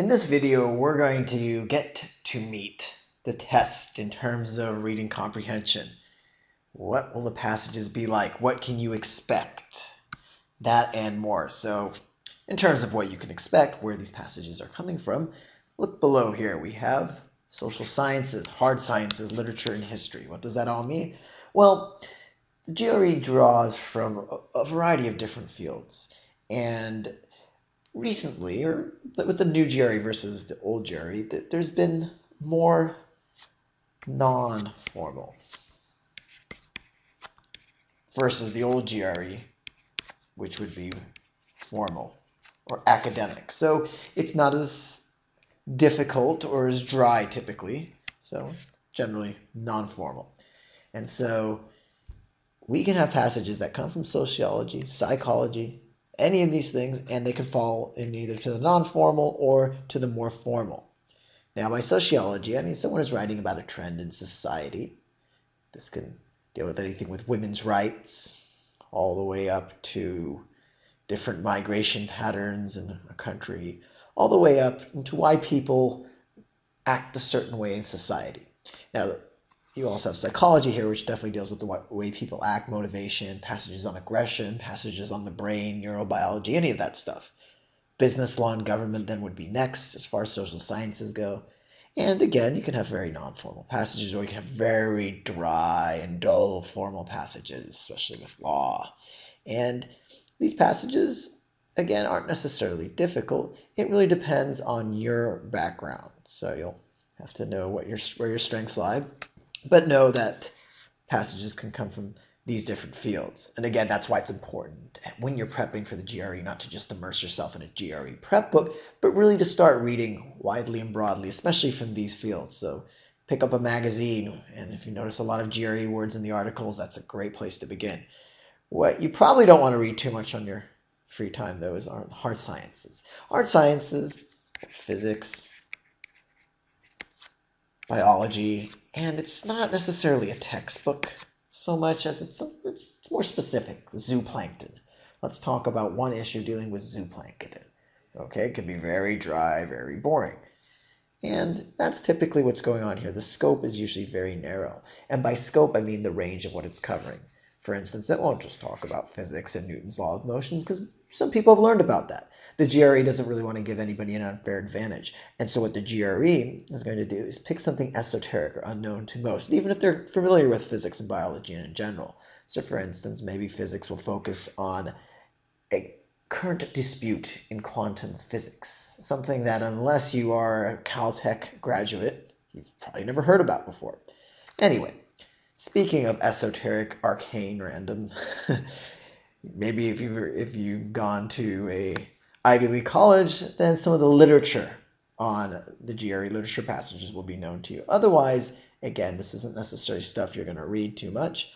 In this video, we're going to get to meet the test in terms of reading comprehension. What will the passages be like? What can you expect? That and more. So in terms of what you can expect, where these passages are coming from, look below here. We have social sciences, hard sciences, literature, and history. What does that all mean? Well, the GRE draws from a variety of different fields. And recently, or with the new GRE versus the old GRE, there's been more non-formal versus the old GRE, which would be formal or academic. So it's not as difficult or as dry typically, so generally non-formal. And so we can have passages that come from sociology, psychology, any of these things, and they can fall in either to the non-formal or to the more formal. Now, by sociology, I mean someone is writing about a trend in society. This can deal with anything with women's rights, all the way up to different migration patterns in a country, all the way up into why people act a certain way in society. Now, you also have psychology here, which definitely deals with the way people act, motivation, passages on aggression, passages on the brain, neurobiology, any of that stuff. Business law and government then would be next as far as social sciences go. And again, you can have very non-formal passages, or you can have very dry and dull formal passages, especially with law. And these passages, again, aren't necessarily difficult. It really depends on your background. So you'll have to know where your strengths lie. But know that passages can come from these different fields. And again, that's why it's important when you're prepping for the GRE not to just immerse yourself in a GRE prep book, but really to start reading widely and broadly, especially from these fields. So pick up a magazine, and if you notice a lot of GRE words in the articles, that's a great place to begin. What you probably don't want to read too much on your free time, though, is hard sciences. Hard sciences, physics, biology, and it's not necessarily a textbook so much as it's more specific. Zooplankton. Let's talk about one issue dealing with zooplankton. Okay, it could be very dry, very boring. And that's typically what's going on here. The scope is usually very narrow. And by scope, I mean the range of what it's covering. For instance, it won't just talk about physics and Newton's law of motions, because some people have learned about that. The GRE doesn't really want to give anybody an unfair advantage. And so what the GRE is going to do is pick something esoteric or unknown to most, even if they're familiar with physics and biology in general. So for instance, maybe physics will focus on a current dispute in quantum physics, something that unless you are a Caltech graduate, you've probably never heard about before. Anyway, speaking of esoteric, arcane, random, maybe if you've gone to a Ivy League college, then some of the literature on the GRE literature passages will be known to you. Otherwise, again, this isn't necessarily stuff you're going to read too much.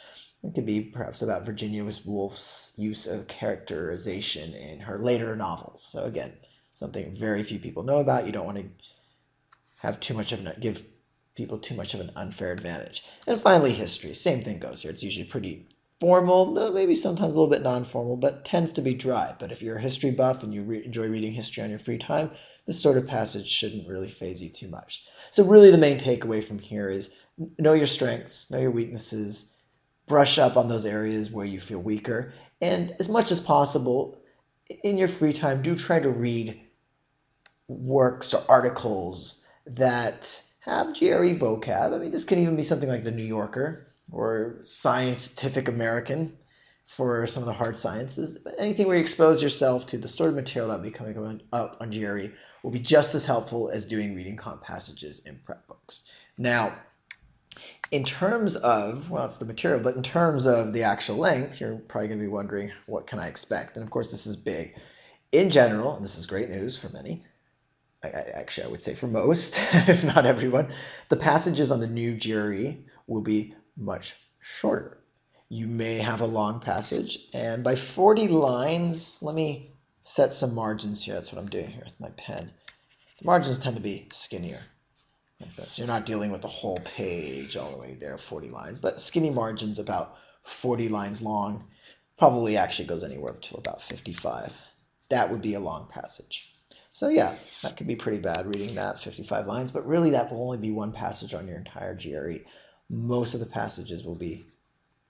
It could be perhaps about Virginia Woolf's use of characterization in her later novels. So again, something very few people know about. You don't want to have give people too much of an unfair advantage. And finally, history. Same thing goes here. It's usually pretty formal, though maybe sometimes a little bit non-formal, but tends to be dry. But if you're a history buff and you enjoy reading history on your free time, this sort of passage shouldn't really faze you too much. So really the main takeaway from here is know your strengths, know your weaknesses, brush up on those areas where you feel weaker, and as much as possible in your free time, do try to read works or articles that have GRE vocab. I mean, this can even be something like the New Yorker or Scientific American for some of the hard sciences. But anything where you expose yourself to the sort of material that will be coming up on GRE will be just as helpful as doing reading comp passages in prep books. Now, in terms of, well, it's the material, but in terms of the actual length, you're probably going to be wondering, what can I expect? And of course, this is big. In general, and this is great news for many, actually I would say for most, if not everyone, the passages on the new GRE will be much shorter. You may have a long passage, and by 40 lines, let me set some margins here. That's what I'm doing here with my pen. The margins tend to be skinnier. Like this. You're not dealing with the whole page all the way there, 40 lines, but skinny margins about 40 lines long, probably actually goes anywhere up to about 55. That would be a long passage. So yeah, that could be pretty bad reading that 55 lines, but really that will only be one passage on your entire GRE. Most of the passages will be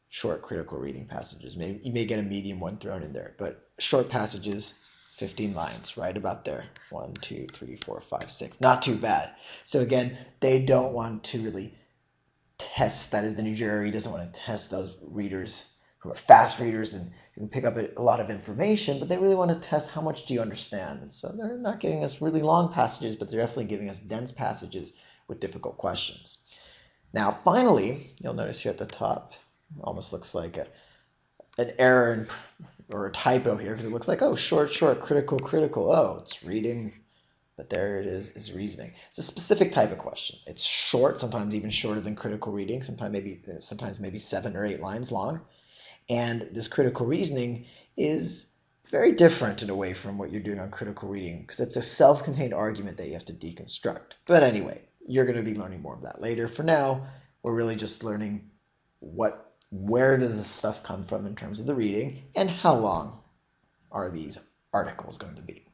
short critical reading passages. Maybe you may get a medium one thrown in there, but short passages, 15 lines, right about there. 1, 2, 3, 4, 5, 6. Not too bad. So again, they don't want to really test, that is, the new GRE doesn't want to test those readers who are fast readers and who can pick up a lot of information, but they really want to test how much do you understand. And so they're not giving us really long passages, but they're definitely giving us dense passages with difficult questions. Now, finally, you'll notice here at the top, almost looks like an error or a typo here, because it looks like, oh, short, critical. Oh, it's reading, but there it is reasoning. It's a specific type of question. It's short, sometimes even shorter than critical reading, sometimes maybe 7 or 8 lines long. And this critical reasoning is very different in a way from what you're doing on critical reading, because it's a self-contained argument that you have to deconstruct. But anyway, you're going to be learning more of that later. For now, we're really just learning where does this stuff come from in terms of the reading, and how long are these articles going to be.